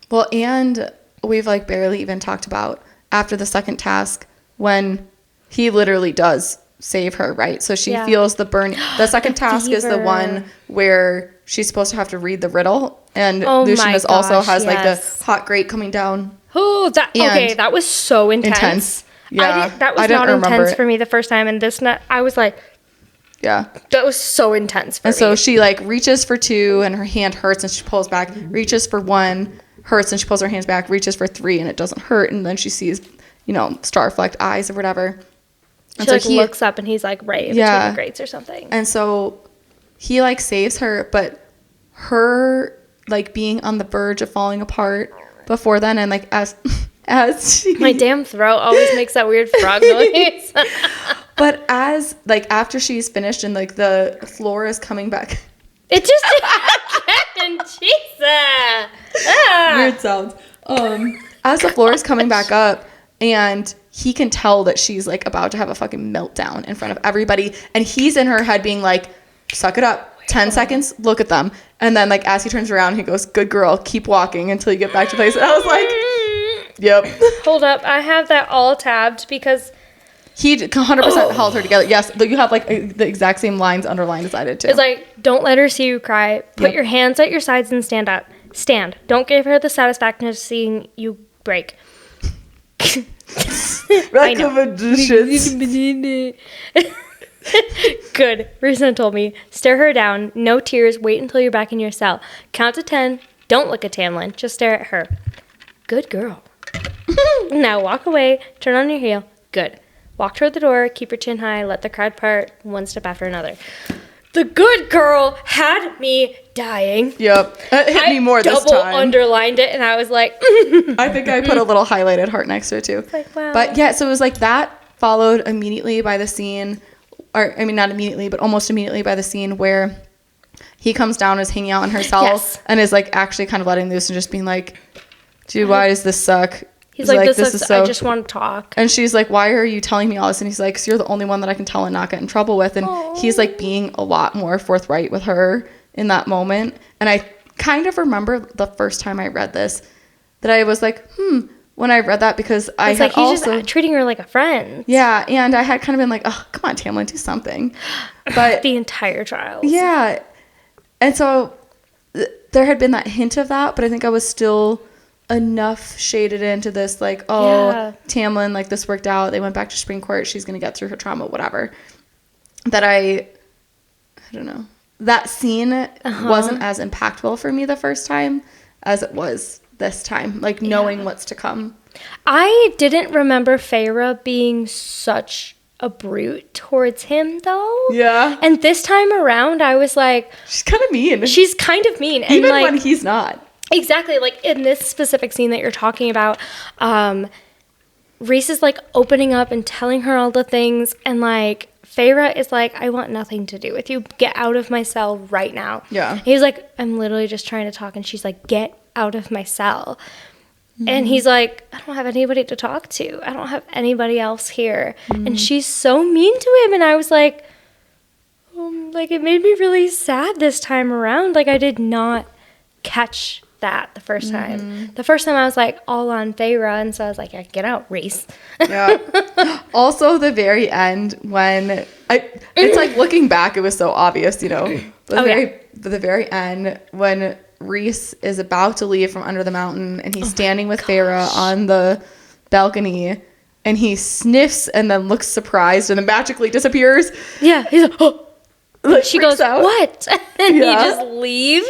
Well, and we've, like, barely even talked about after the second task when he literally does save her, right? So she feels the burn. The second task is the one where she's supposed to have to read the riddle, and Lucien also has like the hot grate coming down. Oh, that was so intense. Yeah, that was not intense for me the first time, and I was like, yeah, that was so intense for me. And so she like reaches for 2, and her hand hurts, and she pulls back. Reaches for 1, hurts, and she pulls her hands back. Reaches for 3, and it doesn't hurt, and then she sees, star-flecked eyes or whatever. And she so looks up and he's like right between the grates or something. And so he like saves her, but her like being on the verge of falling apart before then, and like as she, my damn throat always makes that weird frog noise. But as like after she's finished and like the floor is coming back, it just Jesus. Weird sounds. As the floor is coming back up, and he can tell that she's like about to have a fucking meltdown in front of everybody, and he's in her head being like, suck it up, 10 seconds, look at them. And then like as he turns around, he goes, good girl, keep walking until you get back to place. And I was like, yep. Hold up, I have that all tabbed because he 100% held her together. Yes, you have like the exact same lines underlined as I did too. It's like, don't let her see you cry, put your hands at your sides and stand up. Don't give her the satisfaction of seeing you break. Recommendations. Good. Rhysand told me, stare her down, no tears, wait until you're back in your cell. Count to 10, don't look at Tamlin, just stare at her. Good girl. Now walk away, turn on your heel. Good. Walk toward the door, keep your chin high, let the crowd part, one step after another. The good girl had me dying. Yep. It hit me more this time. I double underlined it, and I was like... I think I put a little highlighted heart next to it, too. Like, wow. But, yeah, so it was like that followed immediately by the scene, or, I mean, not immediately, but almost immediately by the scene where he comes down, is hanging out in her cell, and is, like, actually kind of letting loose and just being like, dude, why does this suck? He's like, this is so... I just want to talk. And she's like, why are you telling me all this? And he's like, because you're the only one that I can tell and not get in trouble with. And he's like being a lot more forthright with her in that moment. And I kind of remember the first time I read this that I was like, when I read that, because I had he's just treating her like a friend. Yeah. And I had kind of been like, oh, come on, Tamlin, do something. But the entire trial. Yeah. And so there had been that hint of that, but I think I was still enough shaded into this, like, Tamlin, like, this worked out, they went back to Spring Court, she's gonna get through her trauma, whatever, that I don't know, that scene wasn't as impactful for me the first time as it was this time, like knowing what's to come. I didn't remember Feyre being such a brute towards him, though. Yeah. And this time around, I was like... She's kind of mean. She's kind of mean. And even like, when he's not. Exactly. Like, in this specific scene that you're talking about, Rhys is, like, opening up and telling her all the things. And, like, Feyre is like, I want nothing to do with you. Get out of my cell right now. Yeah. And he's like, I'm literally just trying to talk. And she's like, get out of my cell. And he's like, I don't have anybody to talk to. I don't have anybody else here. And she's so mean to him. And I was like, like, it made me really sad this time around. Like, I did not catch that the first time. The first time I was like all on Feyre. And so I was like, yeah, get out, Rhys. Yeah. Also, the very end when it's like looking back, it was so obvious, you know. The very end when Rhys is about to leave from under the mountain and he's standing with Feyre on the balcony and he sniffs and then looks surprised and then magically disappears. Yeah. He's like, oh. Like, she goes, out. What? And he just leaves.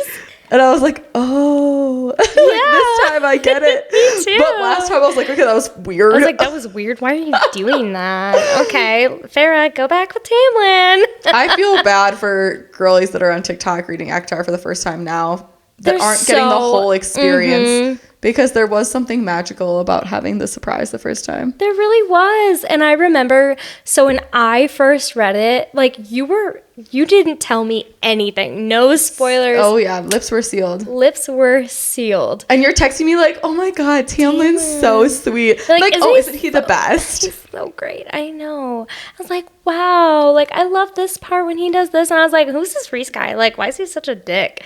And I was like, oh. Like, this time I get it. Me too. But last time I was like, okay, that was weird. I was like, that was weird. Why are you doing that? Okay, Feyre, go back with Tamlin. I feel bad for girlies that are on TikTok reading ACOTAR for the first time now that aren't getting the whole experience because there was something magical about having the surprise the first time. There really was. And I remember, so when I first read it, like you didn't tell me anything. No spoilers. Oh yeah, lips were sealed. Lips were sealed. And you're texting me like, oh my God, Tamlin's so sweet. Like isn't he the best? He's so great. I know. I was like, wow. Like, I love this part when he does this. And I was like, who's this Rhys guy? Like, why is he such a dick?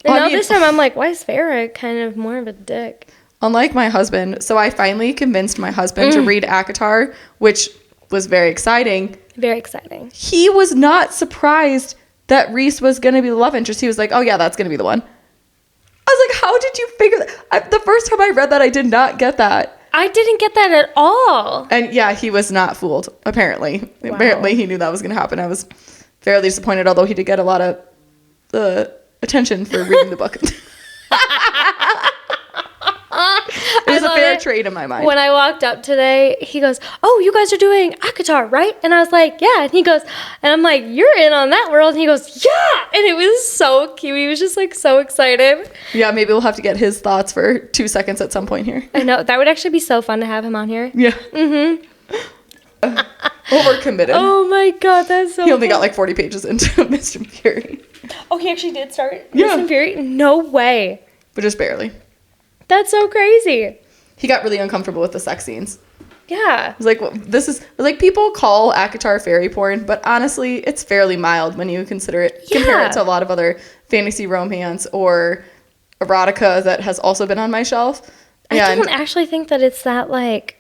And now this time I'm like, why is Feyre kind of more of a dick? Unlike my husband, so I finally convinced my husband to read ACOTAR, which was very exciting. Very exciting. He was not surprised that Rhys was going to be the love interest. He was like, oh yeah, that's going to be the one. I was like, how did you figure that? The first time I read that, I did not get that. I didn't get that at all. And yeah, he was not fooled, apparently. Wow. Apparently he knew that was going to happen. I was fairly disappointed, although he did get a lot of attention for reading the book. It was a fair trade in my mind. When I walked up today, he goes, oh, you guys are doing ACOTAR, right? And I was like, yeah. And he goes, and I'm like, you're in on that world. And he goes, yeah. And it was so cute. He was just like so excited. Yeah, maybe we'll have to get his thoughts for 2 seconds at some point here. I know. That would actually be so fun to have him on here. Yeah. Overcommitted. Oh my God, that's so He only got like 40 pages into Mist and Fury. Oh, he actually did start Mist and Fury? No way. But just barely. That's so crazy. He got really uncomfortable with the sex scenes. Yeah. It was like, well, this is like people call ACOTAR fairy porn, but honestly, it's fairly mild when you compare it to a lot of other fantasy romance or erotica that has also been on my shelf. I don't actually think that it's that like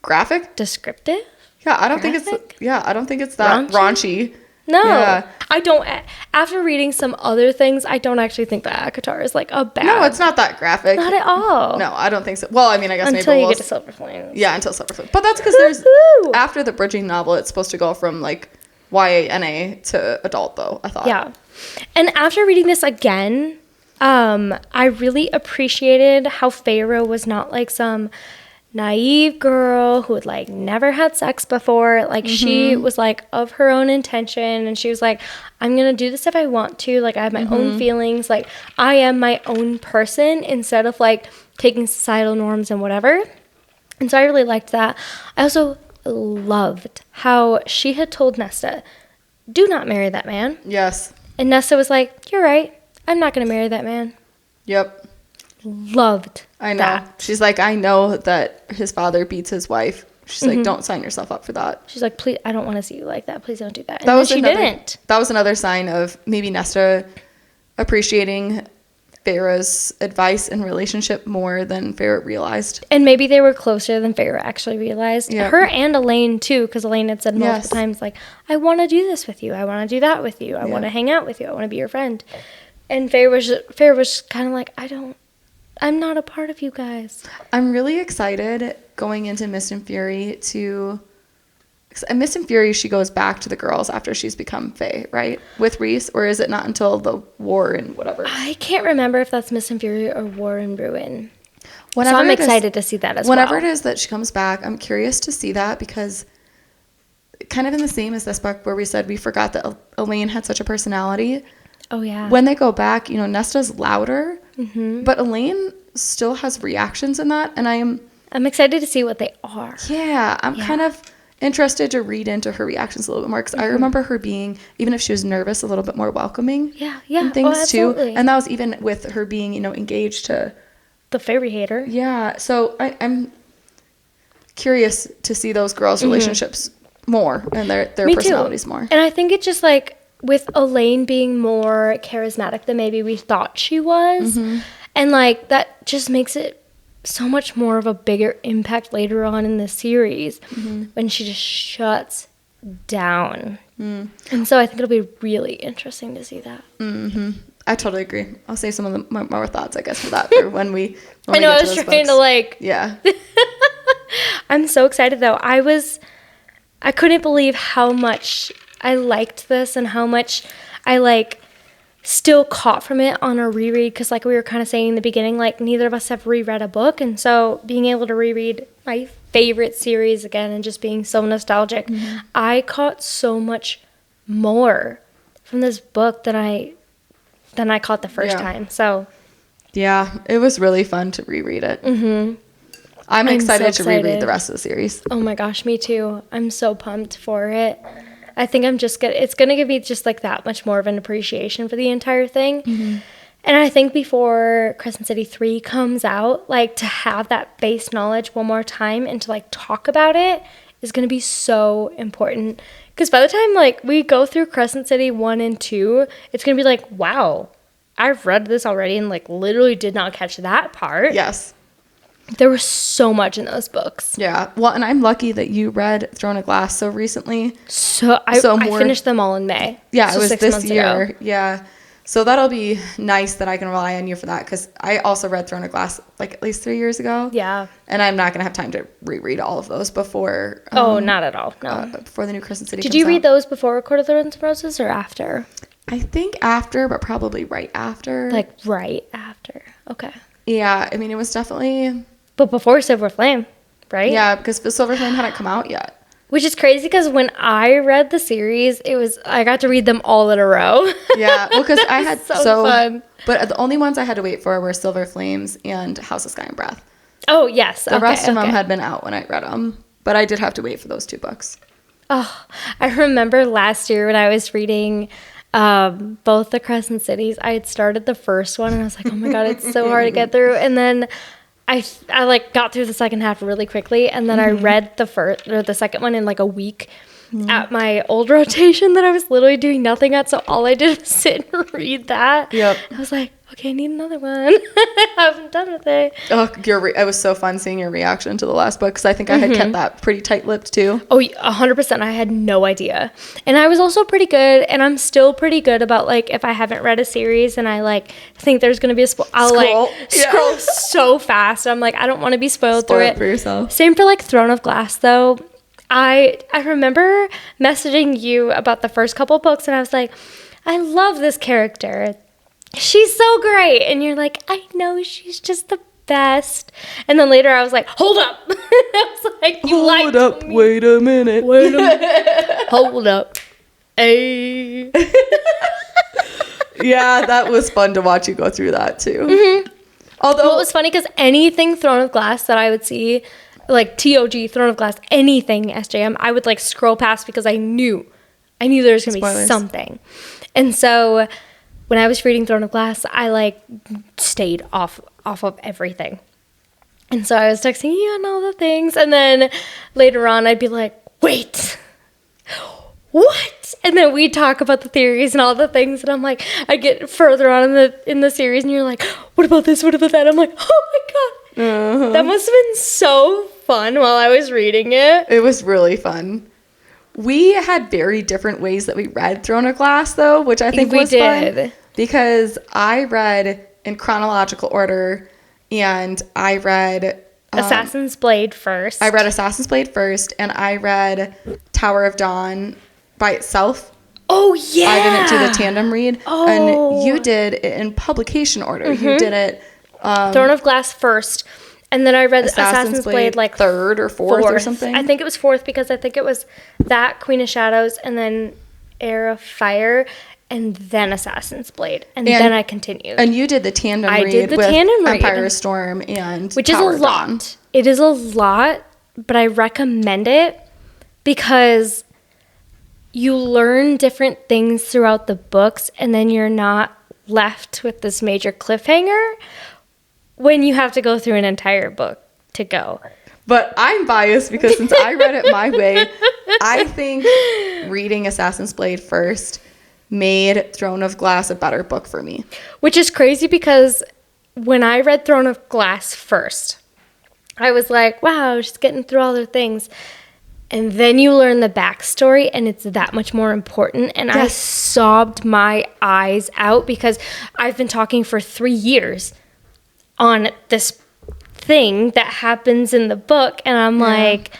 graphic, descriptive. Yeah, I don't think it's that raunchy. No, yeah. I don't. After reading some other things, I don't actually think that ACOTAR is like a bad. No, it's not that graphic. Not at all. No, I don't think so. Well, I mean, I guess until maybe you get to Silver Flames. Yeah, until Silver Flames. But that's because there's after the bridging novel, it's supposed to go from like YA to adult, though. I thought. Yeah, and after reading this again, I really appreciated how Feyre was not like some naive girl who had like never had sex before. Like she was like of her own intention, and she was like, I'm gonna do this if I want to. Like I have my own feelings. Like I am my own person instead of like taking societal norms and whatever. And so I really liked that. I also loved how she had told Nesta, do not marry that man. Yes. And Nesta was like, you're right, I'm not gonna marry that man. Yep. Loved I know. that. She's like, I know that his father beats his wife. She's like, don't sign yourself up for that. She's like, please, I don't want to see you like that. Please don't do that. And that was she didn't. That was another sign of maybe Nesta appreciating Feyre's advice and relationship more than Feyre realized. And maybe they were closer than Feyre actually realized. Yep. Her and Elaine too, because Elaine had said multiple times, like, I want to do this with you. I want to do that with you. I want to hang out with you. I want to be your friend. And Feyre was kind of like, I'm not a part of you guys. I'm really excited going into Mist and Fury in Mist and Fury, she goes back to the girls after she's become Fae, right? With Rhys, or is it not until the war and whatever? I can't remember if that's Mist and Fury or War and Ruin. So I'm excited to see that as well. Whenever it is that she comes back, I'm curious to see that, because kind of in the same as this book where we said we forgot that Elaine had such a personality. Oh, yeah. When they go back, you know, Nesta's louder, but Elaine still has reactions in that, and I'm excited to see what they are. Yeah, I'm kind of interested to read into her reactions a little bit more, because I remember her being, even if she was nervous, a little bit more welcoming. Yeah. And things too. And that was even with her being, you know, engaged to the fairy hater. Yeah. So I'm curious to see those girls' relationships more and their personalities more. And I think it's just like with Elaine being more charismatic than maybe we thought she was. And like that just makes it so much more of a bigger impact later on in the series when she just shuts down. And so I think it'll be really interesting to see that. I totally agree. I'll save some of my more thoughts, I guess, for that for when we I know, I was trying to like... Yeah. I'm so excited, though. I couldn't believe how much I liked this and how much I, like, still caught from it on a reread. Because, like we were kind of saying in the beginning, like, neither of us have reread a book. And so being able to reread my favorite series again and just being so nostalgic, I caught so much more from this book than I caught the first time. So... Yeah, it was really fun to reread it. I'm excited to reread the rest of the series. Oh my gosh, me too. I'm so pumped for it. I think it's going to give me just like that much more of an appreciation for the entire thing. And I think before Crescent City 3 comes out, like to have that base knowledge one more time and to like talk about it is going to be so important. Because by the time like we go through Crescent City 1 and 2, it's going to be like, wow, I've read this already and like literally did not catch that part. Yes. There was so much in those books. Yeah. Well, and I'm lucky that you read Throne of Glass so recently. I finished them all in May. Yeah, so it was this year. Ago. Yeah. So that'll be nice that I can rely on you for that, because I also read Throne of Glass like at least 3 years ago. Yeah. And I'm not going to have time to reread all of those before. Not at all. No. Before the new Crescent City Did you read those before Court of Thorns and Roses or after? I think after, but probably right after. Like right after. Okay. Yeah. I mean, it was definitely... But before Silver Flame, right? Yeah, because the Silver Flame hadn't come out yet. Which is crazy, because when I read the series, I got to read them all in a row. Yeah, well, because I had so fun. But the only ones I had to wait for were Silver Flames and House of Sky and Breath. Oh, yes. The rest of them had been out when I read them, but I did have to wait for those 2 books. Oh, I remember last year when I was reading both the Crescent Cities, I had started the first one, and I was like, oh my God, it's so hard to get through. And then I like got through the second half really quickly, and then I read the second one in like a week at my old rotation that I was literally doing nothing at. So all I did was sit and read that. Yep. I was like, okay, I need another one. I haven't done with it. Oh, it was so fun seeing your reaction to the last book, because I think I had kept that pretty tight-lipped too. Oh, 100%. I had no idea. And I was also pretty good, and I'm still pretty good about, like, if I haven't read a series and I, like, think there's going to be a I'll scroll so fast. I'm like, I don't want to be spoiled through it. For yourself. Same for, like, Throne of Glass, though. I remember messaging you about the first couple books, and I was like, I love this character. She's so great. And you're like, I know, she's just the best. And then later I was like, hold up. I was like, hold up, me. Wait a minute. Hold up. Hey. Yeah, that was fun to watch you go through that too. Although it was funny because anything Throne of Glass that I would see, like TOG, Throne of Glass, anything SJM, I would like scroll past because I knew there was going to be something. And so when I was reading Throne of Glass, I like stayed off of everything. And so I was texting you on all the things. And then later on, I'd be like, wait, what? And then we'd talk about the theories and all the things. And I'm like, I get further on in the series, and you're like, what about this? What about that? I'm like, oh my God. That must have been so fun while I was reading it. It was really fun. We had very different ways that we read Throne of Glass, though, which I think was fun. Because I read in chronological order, and I read Assassin's Blade first. I read Assassin's Blade first, and I read Tower of Dawn by itself. Oh, yeah. I didn't do the tandem read. Oh. And you did it in publication order. You did it... Throne of Glass first. And then I read Assassin's Blade like third or fourth or something. I think it was fourth because I think it was that, Queen of Shadows, and then Heir of Fire, and then Assassin's Blade, and then I continued. And you did the tandem read. I did the tandem read. Empire Storm and which Tower is a lot. Dawn. It is a lot, but I recommend it because you learn different things throughout the books, and then you're not left with this major cliffhanger when you have to go through an entire book to go. But I'm biased because since I read it my way, I think reading Assassin's Blade first made Throne of Glass a better book for me. Which is crazy because when I read Throne of Glass first, I was like, wow, she's getting through all her things. And then you learn the backstory, and it's that much more important. And yes. I sobbed my eyes out because I've been talking for 3 years on this thing that happens in the book. And I'm like,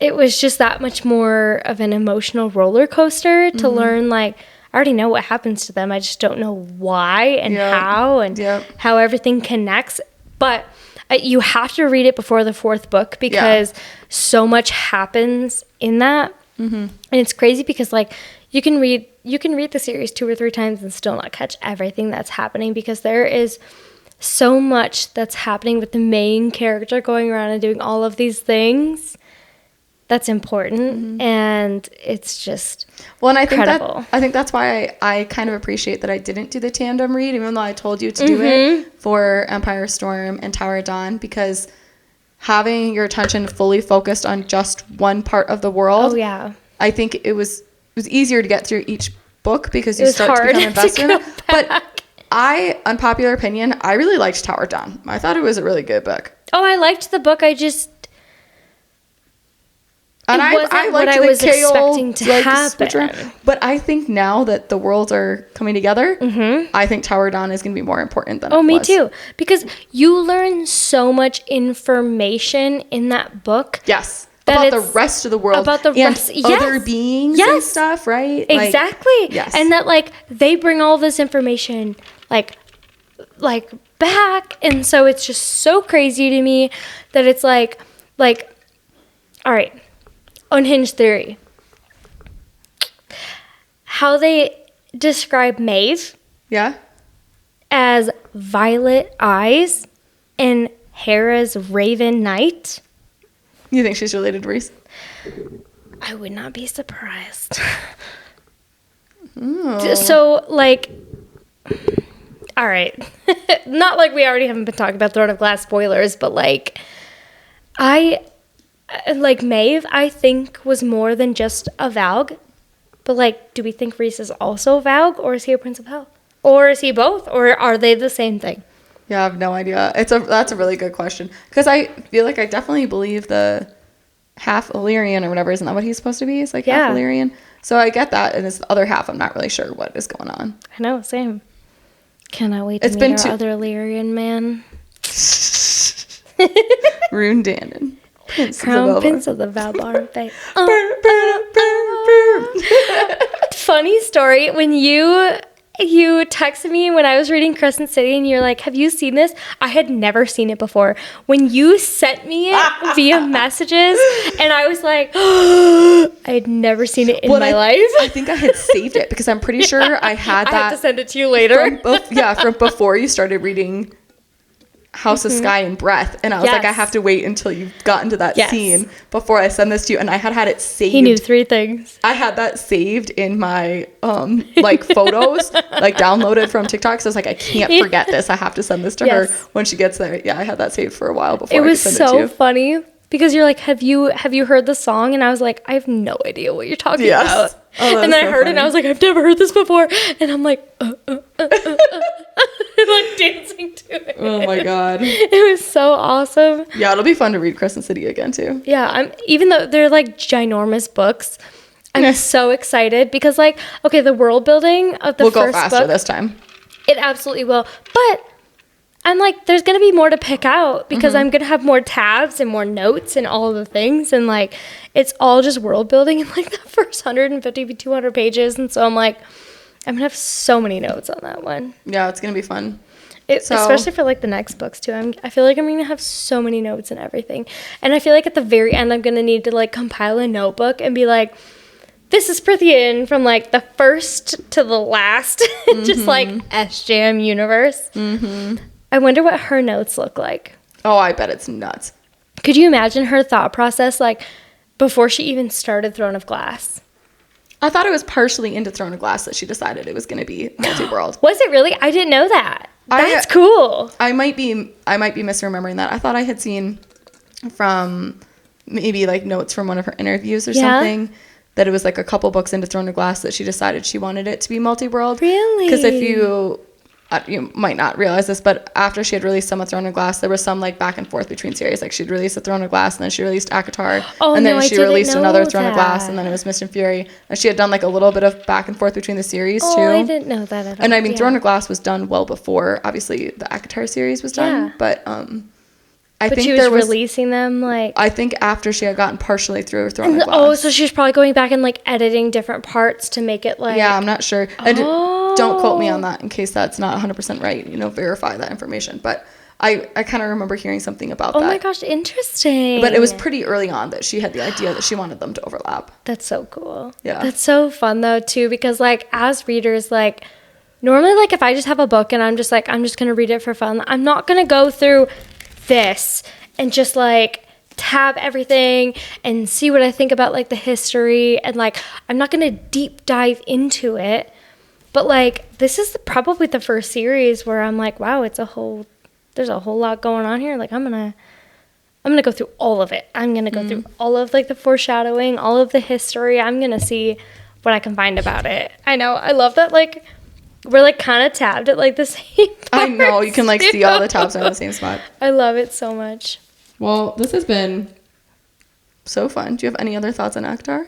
it was just that much more of an emotional roller coaster to learn, like, I already know what happens to them. I just don't know why and how and how everything connects. But you have to read it before the fourth book because so much happens in that. And it's crazy because, like, you can read the series 2 or 3 times and still not catch everything that's happening because there is so much that's happening with the main character going around and doing all of these things that's important, and it's just and incredible. I think that's why I kind of appreciate that I didn't do the tandem read, even though I told you to do it for Empire Storm and Tower of Dawn, because having your attention fully focused on just one part of the world, I think it was easier to get through each book because you start to become invested in it. But unpopular opinion, I really liked Tower of Dawn. I thought it was a really good book. Oh, I liked the book. I just and I liked what I was expecting to happen. Switcher. But I think now that the worlds are coming together, I think Tower of Dawn is going to be more important than it was. Oh, me too. Because you learn so much information in that book. Yes. About the rest of the world. About the rest. Other beings and stuff, right? Exactly. Yes. And that, like, they bring all this information, like back. And so it's just so crazy to me that it's like, all right. Unhinged theory. How they describe Maeve as violet eyes and Hera's raven night. You think she's related to Rhys? I would not be surprised. So, like, all right. Not like we already haven't been talking about Throne of Glass spoilers, but, like, Maeve, I think, was more than just a Valg. But, like, do we think Rhys is also a Valg, or is he a Prince of Hell? Or is he both, or are they the same thing? Yeah, I have no idea. That's a really good question. Because I feel like I definitely believe the half Illyrian or whatever. Isn't that what he's supposed to be? It's like half Illyrian. So I get that. And it's the other half, I'm not really sure what is going on. I know, same. Cannot wait to meet our other Illyrian man. Rune Dannon. Prince of the Valbar Bay. Funny story, when you texted me when I was reading Crescent City and you're like, have you seen this? I had never seen it before. When you sent me it via messages, and I was like, I had never seen it in my life. I think I had saved it because I'm pretty sure I had that. I had to send it to you later. From before you started reading House of Sky and Breath, and I was like, I have to wait until you got into that scene before I send this to you. And I had it saved. He knew 3 things. I had that saved in my photos, like downloaded from TikTok. So I was like, I can't forget this. I have to send this to her when she gets there. Yeah, I had that saved for a while before. It was so funny because you're like, have you heard the song? And I was like, I have no idea what you're talking about. Oh, and then I heard it and I was like, I've never heard this before. And I'm like, like dancing to it. Oh my God. It was so awesome. Yeah, it'll be fun to read Crescent City again too. Yeah, even though they're like ginormous books, I'm so excited because, like, okay, the world building of the first book. We'll go faster this time. It absolutely will. But I'm like, there's going to be more to pick out because I'm going to have more tabs and more notes and all of the things. And, like, it's all just world building in, like, the first 150 to 200 pages. And so I'm like, I'm going to have so many notes on that one. Yeah, it's going to be fun. Especially for like the next books too. I feel like I'm gonna have so many notes and everything, and I feel like at the very end I'm gonna need to like compile a notebook and be like, this is Prithian from like the first to the last, just like SJM universe. I wonder what her notes look like. Oh, I bet it's nuts. Could you imagine her thought process like before she even started Throne of Glass? I thought it was partially into Throne of Glass that she decided it was going to be multi-world. Was it really? I didn't know that. That's cool. I might be misremembering that. I thought I had seen from maybe like notes from one of her interviews or something that it was like a couple books into Throne of Glass that she decided she wanted it to be multi-world. Really? Because if you might not realize this, but after she had released some of Throne of Glass, there was some like back and forth between series. Like she'd released a Throne of Glass, and then she released ACOTAR, and then she released another Throne of Glass, and then it was Mist and Fury. And she had done like a little bit of back and forth between the series too. Oh, I didn't know that at all. And I mean, Throne of Glass was done well before, obviously, the ACOTAR series was done. But I think she was releasing them like. I think after she had gotten partially through Throne of Glass. Oh, so she's probably going back and like editing different parts to make it like. Yeah, I'm not sure. And don't quote me on that in case that's not 100% right. Verify that information. But I kind of remember hearing something about that. Oh my gosh, interesting. But it was pretty early on that she had the idea that she wanted them to overlap. That's so cool. Yeah. That's so fun though too, because like as readers, like normally like if I just have a book and I'm just going to read it for fun, I'm not going to go through this and just like tab everything and see what I think about like the history, and like I'm not going to deep dive into it. But like this is probably the first series where I'm like, wow, there's a whole lot going on here. Like I'm gonna go through all of it. I'm gonna go through all of like the foreshadowing, all of the history. I'm gonna see what I can find about it. I know, I love that like we're like kind of tabbed at like the same parts. I know, you can like see all the tabs are in the same spot. I love it so much. Well, this has been so fun. Do you have any other thoughts on ACOTAR?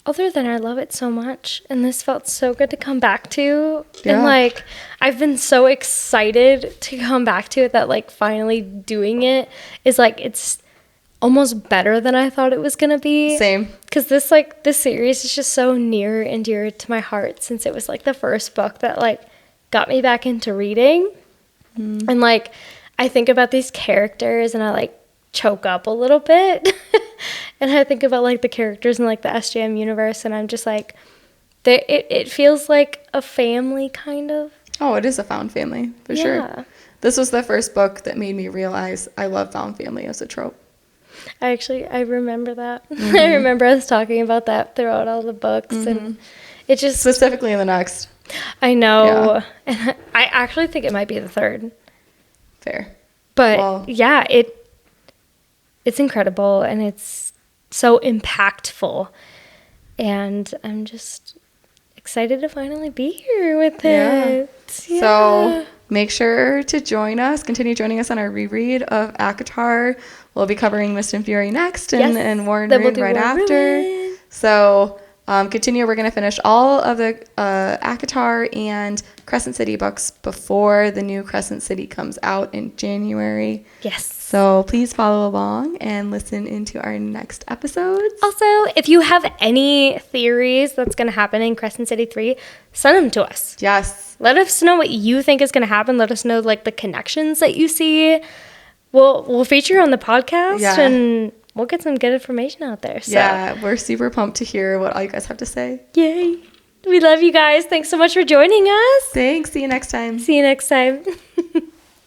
Other than I love it so much, and this felt so good to come back to. Yeah. And like I've been so excited to come back to it that like finally doing it is like it's almost better than I thought it was gonna be. Same. Because this series is just so near and dear to my heart, since it was like the first book that like got me back into reading. And like I think about these characters and I like choke up a little bit. And I think about like the characters in like the SJM universe, and I'm just like, it feels like a family kind of. Oh, it is a found family for sure. This was the first book that made me realize I love found family as a trope. I remember that. I remember us talking about that throughout all the books, and it just specifically in the next. I know, and I actually think it might be the third. Fair, but it's incredible, and it's so impactful, and I'm just excited to finally be here with it. Yeah. So make sure to continue joining us on our reread of ACOTAR. We'll be covering Mist and Fury next, and War and Ruin right after. So continue. We're going to finish all of the ACOTAR and Crescent City books before the new Crescent City comes out in January. Yes. So please follow along and listen into our next episodes. Also, if you have any theories that's going to happen in Crescent City 3, send them to us. Yes. Let us know what you think is going to happen. Let us know like the connections that you see. We'll feature on the podcast, and we'll get some good information out there. So. Yeah, we're super pumped to hear what all you guys have to say. Yay. We love you guys. Thanks so much for joining us. Thanks. See you next time. See you next time.